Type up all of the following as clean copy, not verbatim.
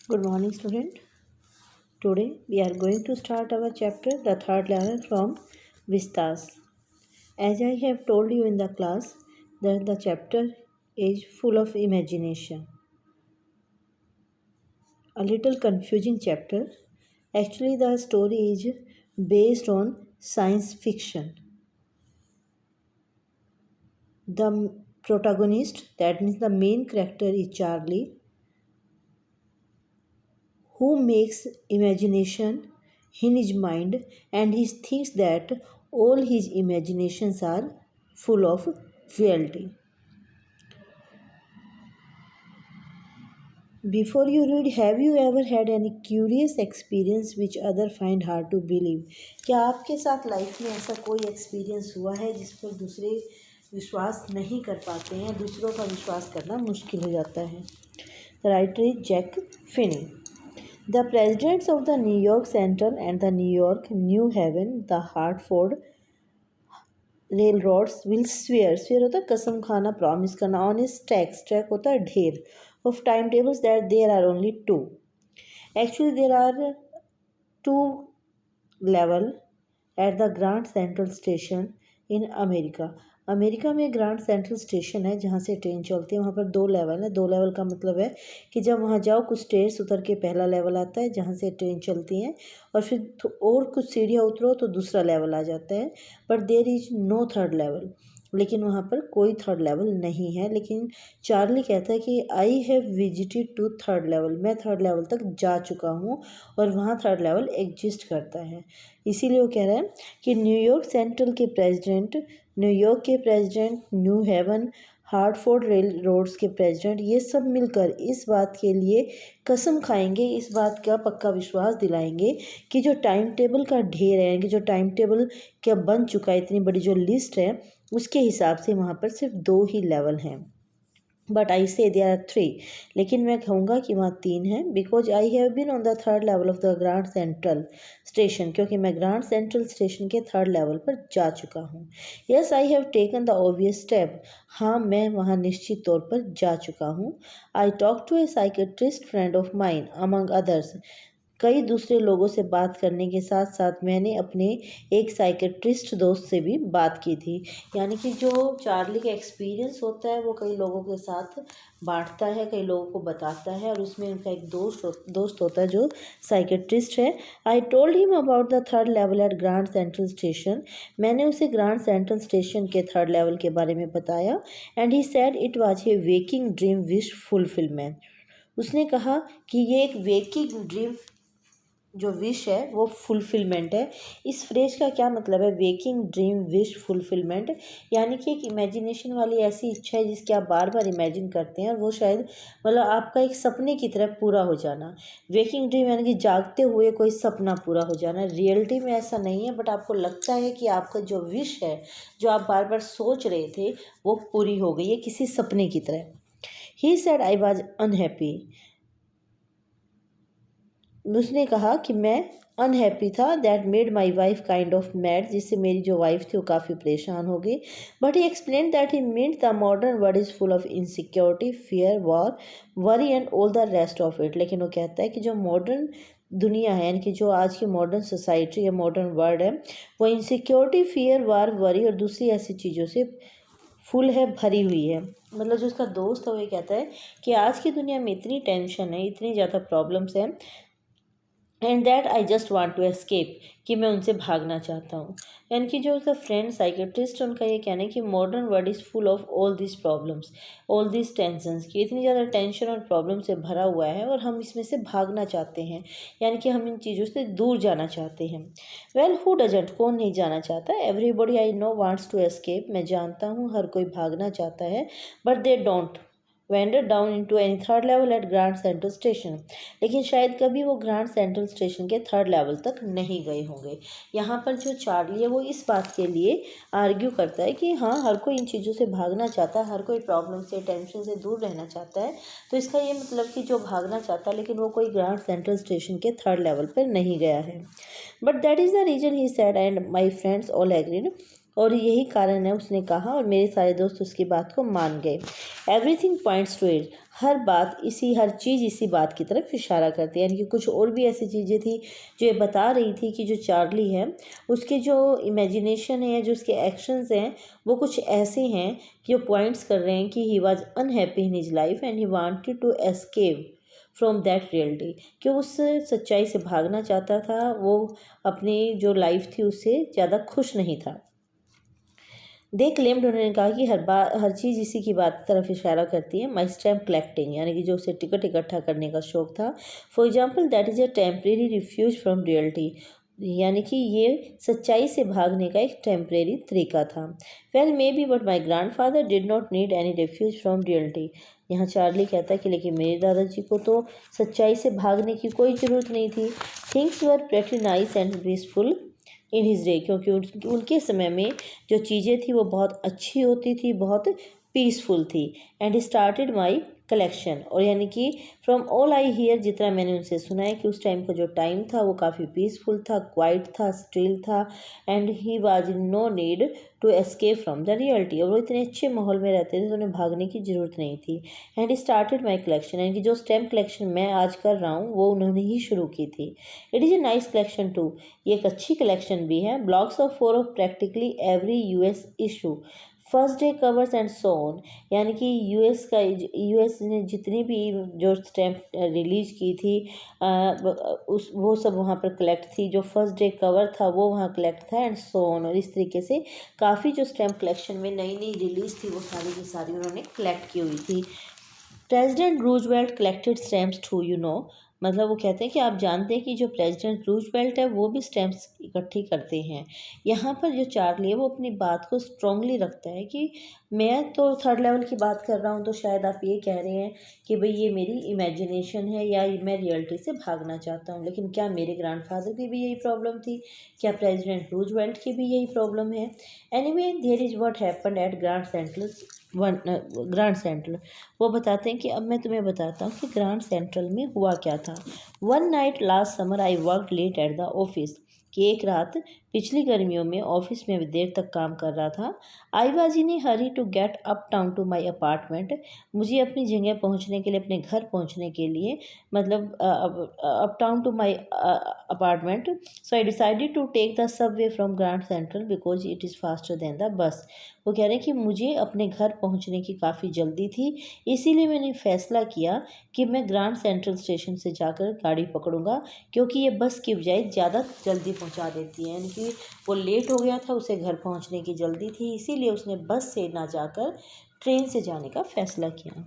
Good morning, student. Today we are going to start our chapter, the third level from Vistas. As I have told you in the class, that the chapter is full of imagination. A little confusing chapter. Actually, the story is based on science fiction. The protagonist, that means the main character, is Charlie, who makes imagination in his mind, and he thinks that all his imaginations are full of reality. Before you read, have you ever had any curious experience which other find hard to believe? क्या आपके साथ life में ऐसा कोई experience हुआ है जिस पर दूसरे विश्वास नहीं कर पाते हैं, दूसरों का विश्वास करना मुश्किल हो जाता है? Writer is Jack Finney. The presidents of the New York Central and the New York New Haven, the Hartford railroads will swear होता है कसम खाना, प्रॉमिस करना, on a stack होता है ढेर, of timetables that there are only two. Actually there are two level at the Grand Central Station in America. America में grand Central station है जहाँ से ट्रेन चलती है. वहाँ पर दो लेवल है. दो लेवल का मतलब है कि जब वहाँ जाओ कुछ स्टेयर्स उतर के पहला लेवल आता है जहाँ से ट्रेन चलती है, और फिर और कुछ सीढ़ियाँ उतरो तो दूसरा लेवल आ जाता है. But there is no third level. लेकिन वहाँ पर कोई थर्ड लेवल नहीं है. लेकिन चार्ली कहता है कि I have visited to third level. मैं थर्ड लेवल तक जा चुका हूँ और वहाँ थर्ड लेवल एग्जिस्ट करता है. इसीलिए वो कह रहा है कि न्यूयॉर्क सेंट्रल के प्रेसिडेंट, न्यूयॉर्क के president, New Haven, Hartford railroads के प्रेसिडेंट, ये सब मिलकर इस बात के लिए कसम खाएंगे, इस बात का पक्का विश्वास दिलाएंगे कि जो टाइम टेबल का ढेर है, कि जो टाइम टेबल क्या बन चुका है, इतनी बड़ी जो लिस्ट है, उसके हिसाब से वहाँ पर सिर्फ दो ही लेवल हैं. बट आई से देयर आर थ्री. लेकिन मैं कहूँगा कि वहाँ तीन हैं. Because I have been on the third level of the Grand Central station. क्योंकि मैं ग्रांड सेंट्रल स्टेशन के थर्ड लेवल पर जा चुका हूँ. Yes I have taken the obvious step. हाँ, मैं वहाँ निश्चित तौर पर जा चुका हूँ. I talk to a psychiatrist friend of mine among others. कई दूसरे लोगों से बात करने के साथ साथ मैंने अपने एक साइकेट्रिस्ट दोस्त से भी बात की थी. यानी कि जो चार्ली का एक्सपीरियंस होता है वो कई लोगों के साथ बांटता है, कई लोगों को बताता है, और उसमें उनका एक दोस्त होता है जो साइकेट्रिस्ट है. I told him about the third level at Grand Central station. मैंने उसे ग्रांड सेंट्रल स्टेशन के थर्ड लेवल के बारे में बताया. And he said it was a waking dream wish fulfilment. उसने कहा कि ये एक वेकिंग ड्रीम जो विश है वो फुलफिलमेंट है. इस फ्रेज का क्या मतलब है? वेकिंग ड्रीम विश फुलफिलमेंट, यानी कि एक इमेजिनेशन वाली ऐसी इच्छा है जिसकी आप बार बार इमेजिन करते हैं और वो शायद मतलब आपका एक सपने की तरह पूरा हो जाना. वेकिंग ड्रीम यानी कि जागते हुए कोई सपना पूरा हो जाना. रियलिटी में ऐसा नहीं है, बट आपको लगता है कि आपका जो विश है, जो आप बार बार सोच रहे थे, वो पूरी हो गई है किसी सपने की तरह. He said I was unhappy. उसने कहा कि मैं अनहैप्पी था. That made my wife kind of mad. जिससे मेरी जो वाइफ थी वो काफ़ी परेशान हो गई. But he explain that he meant the modern world is full of insecurity, fear, war, worry and all the rest of it. लेकिन वो कहता है कि जो मॉडर्न दुनिया है, यानी कि जो आज की मॉडर्न सोसाइटी या मॉडर्न वर्ल्ड है, वो इनसिक्योरिटी, फियर, वार, वरी और दूसरी ऐसी चीज़ों से फुल है, भरी हुई है. मतलब जो उसका दोस्त है वो ये कहता है कि आज की दुनिया में इतनी टेंशन है, इतनी ज़्यादा प्रॉब्लम्स हैं, and that I just want to escape, कि मैं उनसे भागना चाहता हूँ. यानी कि जो उसका फ्रेंड साइकेट्रिस्ट उनका ये कहना है कि modern world is full of all this problems, all this tensions, की इतनी ज़्यादा टेंशन और प्रॉब्लम से भरा हुआ है और हम इसमें से भागना चाहते हैं, यानी कि हम इन चीज़ों से दूर जाना चाहते हैं. वेल हु डजंट, कौन नहीं जाना चाहता? Everybody I know wants to escape. मैं जानता हूँ हर कोई भागना चाहता है. But they don't wander down into any third level at Grand Central station. लेकिन शायद कभी वो ग्रांड सेंट्रल स्टेशन के थर्ड लेवल तक नहीं गए होंगे. यहाँ पर जो चार्ली है वो इस बात के लिए आर्ग्यू करता है कि हाँ, हर कोई इन चीज़ों से भागना चाहता है, हर कोई प्रॉब्लम से, टेंशन से दूर रहना चाहता है. तो इसका ये मतलब कि जो भागना चाहता है लेकिन वो कोई ग्रांड सेंट्रल स्टेशन के थर्ड लेवल पर नहीं गया है. But that is the reason he said and my friends all agreed. और यही कारण है, उसने कहा, और मेरे सारे दोस्त उसकी बात को मान गए। एवरीथिंग पॉइंट्स टू इट, हर चीज़ इसी बात की तरफ इशारा करती है। यानी कि कुछ और भी ऐसी चीज़ें थी जो ये बता रही थी कि जो चार्ली है उसके जो इमेजिनेशन है, जो उसके एक्शंस हैं, वो कुछ ऐसे हैं कि जो पॉइंट्स कर रहे हैं कि he was unhappy in his life and he wanted to escape from that reality, कि उस सच्चाई से भागना चाहता था, वो अपनी जो लाइफ थी उससे ज़्यादा खुश नहीं था। दे क्लेम्ड, उन्होंने कहा कि हर चीज़ इसी की बात तरफ इशारा करती है। माई स्टैम्प कलेक्टिंग, यानी कि जो उसे टिकट इकट्ठा करने का शौक था। For example that is a temporary refuse from reality, यानी कि ये सच्चाई से भागने का एक टेम्परेरी तरीका था। Well may be but my grand father did not need any refuse from reality, यहाँ चार्ली कहता है कि लेकिन मेरे दादाजी को तो सच्चाई से भागने की कोई ज़रूरत नहीं थी। Things were pretty nice and peaceful in his day, क्योंकि उनके समय में जो चीज़ें थी वो बहुत अच्छी होती थी, बहुत पीसफुल थी। एंड स्टार्टेड माई कलेक्शन, और यानी कि फ्रॉम ऑल आई हियर, जितना मैंने उनसे सुना है कि उस टाइम का जो टाइम था वो काफ़ी पीसफुल था, क्वाइट था, स्टिल था, and he was in no need to escape from the reality, और वो इतने अच्छे माहौल में रहते थे तो उन्हें भागने की ज़रूरत नहीं थी। एंड स्टार्टेड माई कलेक्शन, यानी कि जो स्टैम्प कलेक्शन मैं आज कर रहा हूँ वो उन्होंने ही शुरू की थी। It is a nice collection too, ये एक अच्छी कलेक्शन भी है। Blocks of 4 of practically every US issue, first day covers and so on, यानी कि यूएस ने जितनी भी जो स्टैम्प रिलीज की थी वो सब वहाँ पर कलेक्ट थी। जो फर्स्ट डे कवर था वो वहाँ कलेक्ट था, एंड सो ऑन, और इस तरीके से काफ़ी जो स्टैम्प कलेक्शन में नई नई रिलीज थी वो सारी की सारी उन्होंने कलेक्ट की हुई थी। President Roosevelt collected stamps too, you know, मतलब वो कहते हैं कि आप जानते हैं कि जो प्रेसिडेंट रूजवेल्ट है वो भी स्टैम्प्स इकट्ठी करते हैं। यहाँ पर जो चार्ली है वो अपनी बात को स्ट्रांगली रखता है कि मैं तो थर्ड लेवल की बात कर रहा हूँ, तो शायद आप ये कह रहे हैं कि भाई ये मेरी इमेजिनेशन है या मैं रियलिटी से भागना चाहता हूँ, लेकिन क्या मेरे ग्रैंडफादर की भी यही प्रॉब्लम थी? क्या प्रेसिडेंट रूजवेल्ट की भी यही प्रॉब्लम है? Anyway there is what happened at Grand Central, वो बताते हैं कि अब मैं तुम्हें बताता हूँ कि ग्रांड सेंट्रल में हुआ क्या था। One night last summer I work late at the office, कि एक रात पिछली गर्मियों में ऑफिस में देर तक काम कर रहा था। I was in a hurry to get uptown to my apartment, मुझे अपनी जगह पहुंचने के लिए, अपने घर पहुंचने के लिए, मतलब uptown to my apartment, so I decided to take the subway from Grand Central because it is faster than the bus. वो कह रहे हैं कि मुझे अपने घर पहुंचने की काफ़ी जल्दी थी, इसीलिए मैंने फैसला किया कि मैं ग्रांड सेंट्रल स्टेशन से जाकर गाड़ी पकड़ूंगा, क्योंकि ये बस की बजाय ज़्यादा जल्दी पहुंचा देती है। यानी कि वो लेट हो गया था, उसे घर पहुंचने की जल्दी थी, इसीलिए उसने बस से ना जाकर ट्रेन से जाने का फैसला किया।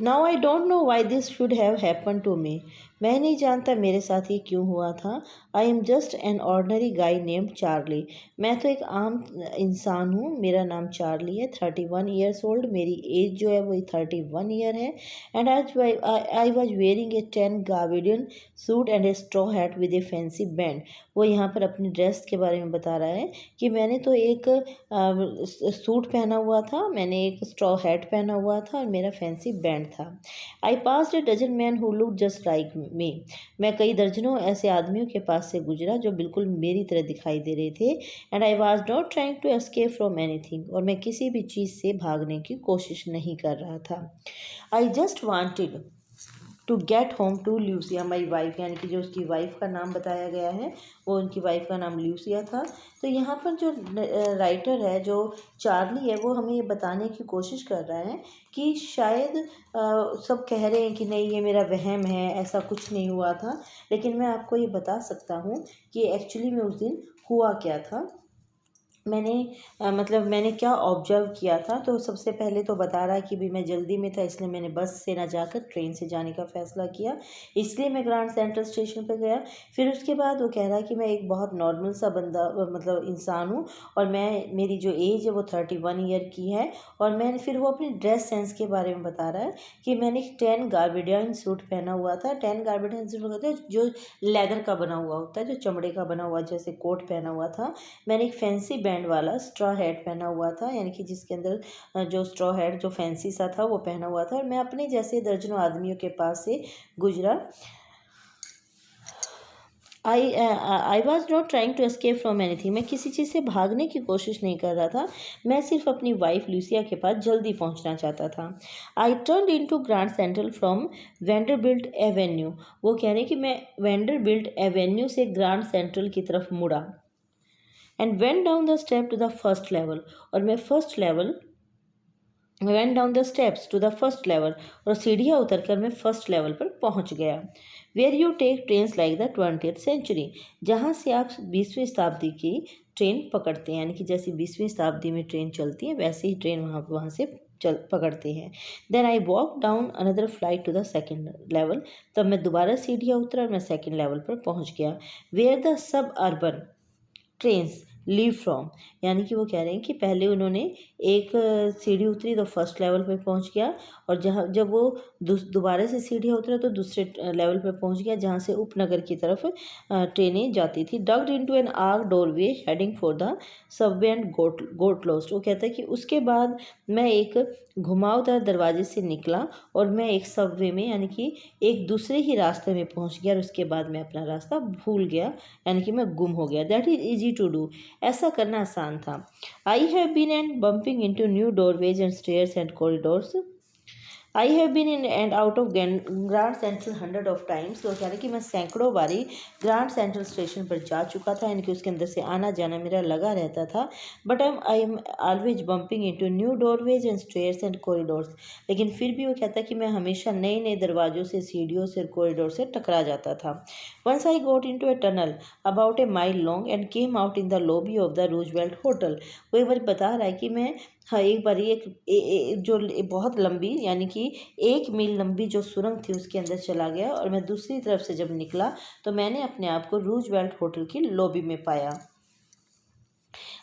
Now I don't know why this should have happen to me, मैं नहीं जानता मेरे साथ ये क्यों हुआ था। I am just an ordinary guy named Charlie, मैं तो एक आम इंसान हूँ, मेरा नाम चार्ली है। 31 ईयर्स ओल्ड, मेरी एज जो है वो 31 ईयर है। And I was wearing a 10 gabardine suit and a straw hat with a fancy band, वो यहाँ पर अपनी ड्रेस के बारे में बता रहा है कि मैंने तो एक सूट पहना हुआ था, मैंने एक स्ट्रॉ हैट पहना हुआ था और मेरा फैंसी बैंड था। I passed a dozen man who look just like me, मैं कई दर्जनों ऐसे आदमियों के पास से गुजरा जो बिल्कुल मेरी तरह दिखाई दे रहे थे। And I was not trying to escape from anything, और मैं किसी भी चीज़ से भागने की कोशिश नहीं कर रहा था। I just wanted to get home to Lucia my wife, यानी कि जो उसकी वाइफ का नाम बताया गया है वो उनकी वाइफ का नाम ल्यूसिया था। तो यहाँ पर जो राइटर है, जो चार्ली है, वो हमें ये बताने की कोशिश कर रहा है कि शायद सब कह रहे हैं कि नहीं ये मेरा वहम है, ऐसा कुछ नहीं हुआ था, लेकिन मैं आपको ये बता सकता हूँ कि एक्चुअली में उस दिन हुआ क्या था। मैंने क्या ऑब्जर्व किया था। तो सबसे पहले तो बता रहा है कि भी मैं जल्दी में था, इसलिए मैंने बस से ना जाकर ट्रेन से जाने का फ़ैसला किया, इसलिए मैं ग्रांड सेंट्रल स्टेशन पर गया। फिर उसके बाद वो कह रहा है कि मैं एक बहुत नॉर्मल सा बंदा, मतलब इंसान हूँ, और मेरी जो एज है वो 31 ईयर की है। और फिर वो अपनी ड्रेस सेंस के बारे में बता रहा है कि मैंने एक 10 गार्बेडियन सूट पहना हुआ था। 10 गार्बेडियन सूट होता है जो लेदर का बना हुआ होता है, जो चमड़े का बना हुआ, जैसे कोट पहना हुआ था। मैंने एक फैंसी बैंड वाला स्ट्रॉ हैट पहना हुआ था, यानी कि जिसके अंदर जो स्ट्रॉ हैट जो फैंसी सा था वो पहना हुआ था, और मैं अपने जैसे दर्जनों आदमियों के पास से गुजरा। I was not trying to escape from anything. मैं किसी चीज़ से भागने की कोशिश नहीं कर रहा था, मैं सिर्फ अपनी वाइफ लूसिया के पास जल्दी पहुंचना चाहता था। I turn into Grand Central from Vanderbilt Avenue. वो कह रहे हैं कि मैं वेंडरबिल्ट एवेन्यू से ग्रैंड सेंट्रल की तरफ मुड़ा। And went down the step to the first level, और मैं went down the steps to the first level, और सीढ़ियाँ उतरकर मैं फर्स्ट लेवल पर पहुंच गया। Where you take trains like the 20th century, जहाँ से आप 20वीं शताब्दी की ट्रेन पकड़ते हैं, यानी कि जैसे 20वीं शताब्दी में ट्रेन चलती है वैसे ही ट्रेन वहाँ से पकड़ते हैं। Then I walk down another flight to the second level, तब मैं दोबारा सीढ़ियाँ उतरा और मैं सेकेंड लेवल पर पहुँच गया। Where the suburban trains leave from, यानी कि वो कह रहे हैं कि पहले उन्होंने एक सीढ़ी उतरी तो फर्स्ट लेवल पे पहुंच गया, और जब वो दोबारा से सीढ़ियाँ उतरा तो दूसरे लेवल पे पहुंच गया जहाँ से उपनगर की तरफ ट्रेनें जाती थी। Ducked into an arch doorway heading for the subway and got lost. वो कहता है कि उसके बाद मैं एक घुमावदार दरवाजे से निकला और मैं एक सबवे में, यानी कि एक दूसरे ही रास्ते में पहुंच गया, और उसके बाद मैं अपना रास्ता भूल गया, यानी कि मैं गुम हो गया। That is easy to do, ऐसा करना आसान था। I have been and bumping into new doorways and stairs and corridors. I have been in and out of Grand Central 100 of times. तो कह रहे कि मैं सैकड़ों बारी ग्रांड सेंट्रल स्टेशन पर जा चुका था, यानी कि उसके अंदर से आना जाना मेरा लगा रहता था। But I am always bumping into new doorways and stairs and corridors. लेकिन फिर भी वो कहता है कि मैं हमेशा नए नए दरवाजों से, सीढ़ियों से, कॉरिडोर से टकरा जाता था। Once I got into a tunnel about a mile long and came out in the lobby of the Roosevelt Hotel. वो एक बार बता रहा है कि मैं, हाँ, एक बार जो बहुत लंबी, यानी कि 1 मील लंबी जो सुरंग थी उसके अंदर चला गया, और मैं दूसरी तरफ से जब निकला तो मैंने अपने आप को रूजवेल्ट होटल की लॉबी में पाया।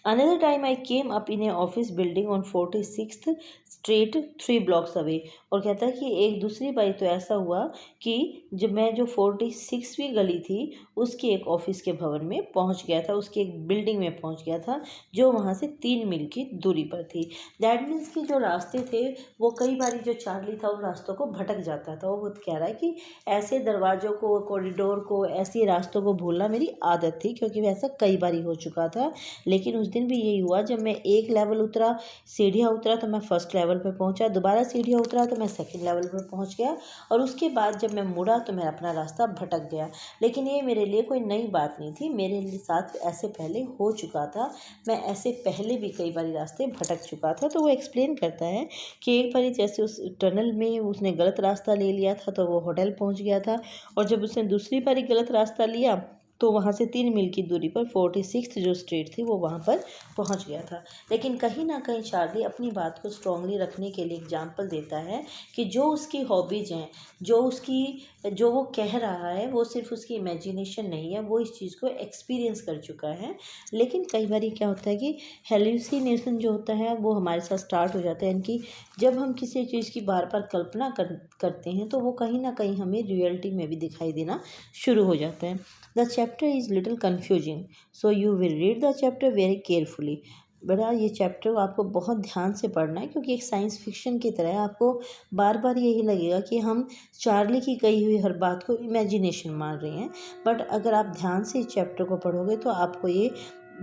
Another time I came up in a office building on 46th street 3 blocks away। और कहता है कि एक दूसरी बारी तो ऐसा हुआ कि जब मैं जो 46वीं गली थी उसके एक ऑफिस के भवन में पहुंच गया था, उसकी एक बिल्डिंग में पहुंच गया था जो वहां से 3 मील की दूरी पर थी। दैट मीन्स कि जो रास्ते थे वो कई बारी जो चार्ली था उन रास्तों को भटक जाता था। वो कह रहा है कि ऐसे दरवाज़ों को, कॉरिडोर को, ऐसे रास्तों को भूलना मेरी आदत थी, क्योंकि वैसा कई बारी हो चुका था। लेकिन उस दिन भी यही हुआ, जब मैं एक लेवल उतरा, सीढ़ियाँ उतरा तो मैं फर्स्ट लेवल पर पहुंचा, दोबारा सीढ़ियाँ उतरा तो मैं सेकंड लेवल पर पहुंच गया, और उसके बाद जब मैं मुड़ा तो मैं अपना रास्ता भटक गया। लेकिन ये मेरे लिए कोई नई बात नहीं थी, मेरे साथ ऐसे पहले हो चुका था, मैं ऐसे पहले भी कई बार रास्ते भटक चुका था। तो वो एक्सप्लेन करता है कि एक बार जैसे उस टनल में उसने गलत रास्ता ले लिया था तो वो होटल पहुंच गया था, और जब उसने दूसरी बार गलत रास्ता लिया तो वहाँ से 3 मील की दूरी पर 46th जो स्ट्रीट थी वो वहाँ पर पहुँच गया था। लेकिन कहीं ना कहीं चार्ली अपनी बात को स्ट्रांगली रखने के लिए एग्जाम्पल देता है कि जो उसकी हॉबीज़ हैं, जो वो कह रहा है वो सिर्फ उसकी इमेजिनेशन नहीं है, वो इस चीज़ को एक्सपीरियंस कर चुका है। लेकिन कई बार क्या होता है कि हेलुसिनेशन जो होता है वो हमारे साथ स्टार्ट हो जाता है, यानी कि जब हम किसी चीज़ की बार बार कल्पना करते हैं तो वो कहीं ना कहीं हमें रियलिटी में भी दिखाई देना शुरू हो जाता है। The chapter is little confusing, so you will read the chapter very carefully। बड़ा ये चैप्टर आपको बहुत ध्यान से पढ़ना है, क्योंकि एक साइंस फिक्शन की तरह है। आपको बार बार यही लगेगा कि हम चार्ली की कही हुई हर बात को इमेजिनेशन मान रहे हैं, बट अगर आप ध्यान से इस चैप्टर को पढ़ोगे तो आपको ये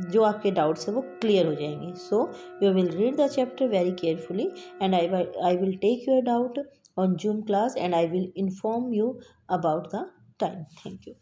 जो आपके डाउट्स है वो क्लियर हो जाएंगे। So you will read the chapter very carefully and I will take your doubt on Zoom class and I will inform you about the time. Thank you.